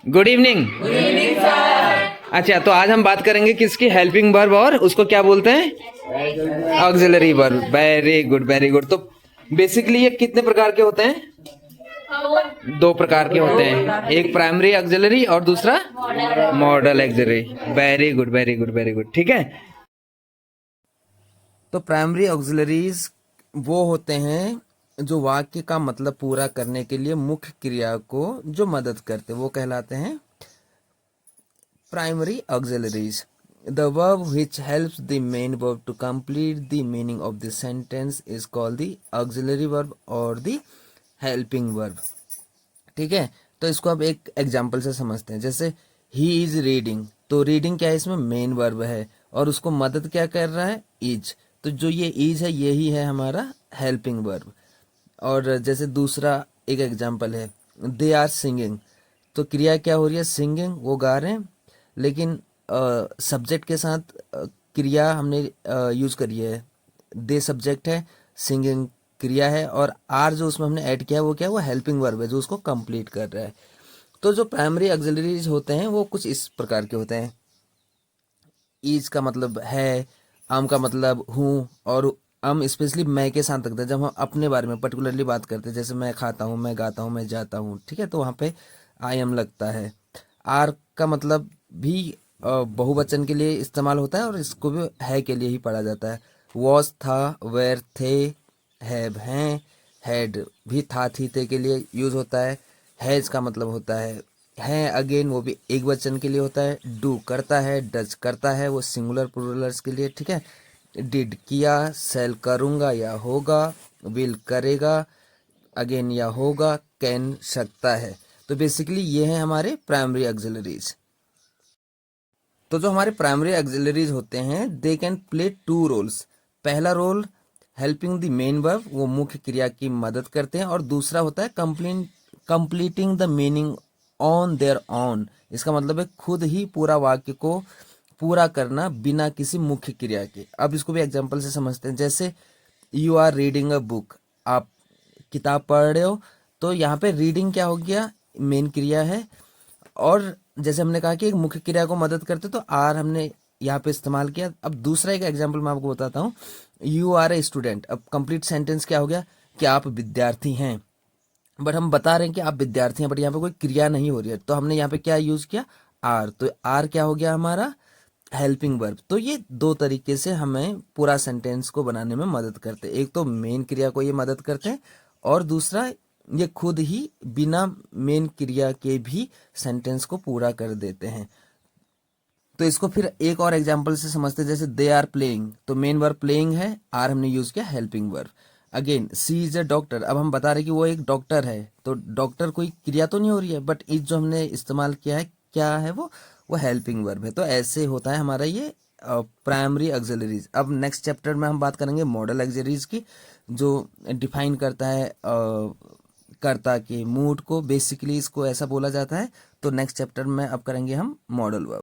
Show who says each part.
Speaker 1: Good evening. अच्छा, तो आज हम बात करेंगे किसकी, हेल्पिंग वर्ब, और उसको क्या बोलते हैं, auxiliary verb. Very good very good. तो बेसिकली ये कितने प्रकार के होते हैं, दो प्रकार के होते हैं, एक प्राइमरी ऑक्सिलरी और दूसरा model auxiliary. Very good very good very good, ठीक है। तो प्राइमरी ऑक्सिलरीज वो होते हैं जो वाक्य का मतलब पूरा करने के लिए मुख्य क्रिया को जो मदद करते, वो कहलाते हैं primary auxiliaries. The verb which helps the main verb to complete the meaning of the sentence is called the auxiliary verb or the helping verb। ठीक है, तो इसको अब एक एग्जाम्पल से समझते हैं। जैसे ही इज रीडिंग, तो रीडिंग क्या है, इसमें मेन वर्ब है और उसको मदद क्या कर रहा है, इज। तो जो ये इज है यही है हमारा हेल्पिंग वर्ब। और जैसे दूसरा एक एग्जाम्पल है, दे आर सिंगिंग, तो क्रिया क्या हो रही है, सिंगिंग, वो गा रहे हैं, लेकिन सब्जेक्ट के साथ क्रिया हमने यूज करी है, दे सब्जेक्ट है, सिंगिंग क्रिया है, और आर जो उसमें हमने ऐड किया है वो क्या है, वो हेल्पिंग वर्ब है जो उसको कंप्लीट कर रहा है। तो जो प्राइमरी ऑक्सिलरीज होते हैं वो कुछ इस प्रकार के होते हैं। ईज का मतलब है, आम का मतलब हूँ, और हम स्पेशली मैं के साथ रखते हैं जब हम अपने बारे में पर्टिकुलरली बात करते हैं। जैसे मैं खाता हूँ, मैं गाता हूँ, मैं जाता हूँ, ठीक है, तो वहाँ पे आई एम लगता है। आर का मतलब भी बहुवचन के लिए इस्तेमाल होता है और इसको भी है के लिए ही पढ़ा जाता है। वॉज था, वेयर थे, हैव हैं, हैड भी था थी थे के लिए यूज होता है। हैज का मतलब होता है अगेन, वो भी एक वचन के लिए होता है। डू करता है, डज करता है, वो सिंगुलर प्लूरल्स के लिए, ठीक है। डिड किया, सेल करूंगा या होगा, विल करेगा, अगेन या होगा, कैन सकता है। तो बेसिकली ये है हमारे प्राइमरी ऑक्सिलरीज। तो जो हमारे प्राइमरी ऑक्सिलरीज होते हैं they can play two roles. पहला role helping the main verb, वो मुख्य क्रिया की मदद करते हैं, और दूसरा होता है completing the meaning on their on. इसका मतलब है खुद ही पूरा वाक्य को पूरा करना बिना किसी मुख्य क्रिया के। अब इसको भी एग्जांपल से समझते हैं। जैसे you are reading a book, आप किताब पढ़ रहे हो, तो यहाँ पे रीडिंग क्या हो गया, मेन क्रिया है, और जैसे हमने कहा कि एक मुख्य क्रिया को मदद करते तो आर हमने यहाँ पे इस्तेमाल किया। अब दूसरा एक एग्जांपल मैं आपको बताता हूँ, यू आर ए स्टूडेंट। अब कंप्लीट सेंटेंस क्या हो गया कि आप विद्यार्थी हैं, बट हम बता रहे हैं कि आप विद्यार्थी हैं, बट यहाँ पे कोई क्रिया नहीं हो रही है, तो हमने यहाँ पे क्या यूज किया, आर। तो आर क्या हो गया हमारा, हेल्पिंग वर्ब। तो ये दो तरीके से हमें पूरा सेंटेंस को बनाने में मदद करते हैं। एक तो मेन क्रिया को ये मदद करते हैं, और दूसरा ये खुद ही बिना मेन क्रिया के भी सेंटेंस को पूरा कर देते हैं। तो इसको फिर एक और एग्जांपल से समझते हैं। जैसे दे आर प्लेइंग, तो मेन वर्ब प्लेइंग है, आर हमने यूज किया helping verb. Again she is a doctor, अब हम बता रहे कि वो एक डॉक्टर है, तो डॉक्टर कोई क्रिया तो नहीं हो रही है, बट इज जो हमने इस्तेमाल किया है क्या है, वो हेल्पिंग वर्ब है। तो ऐसे होता है हमारा ये प्राइमरी ऑक्सिलरीज। अब नेक्स्ट चैप्टर में हम बात करेंगे मॉडल ऑक्सिलरीज की, जो डिफाइन करता है कर्ता के मूड को। बेसिकली इसको ऐसा बोला जाता है। तो नेक्स्ट चैप्टर में अब करेंगे हम मॉडल वर्ब।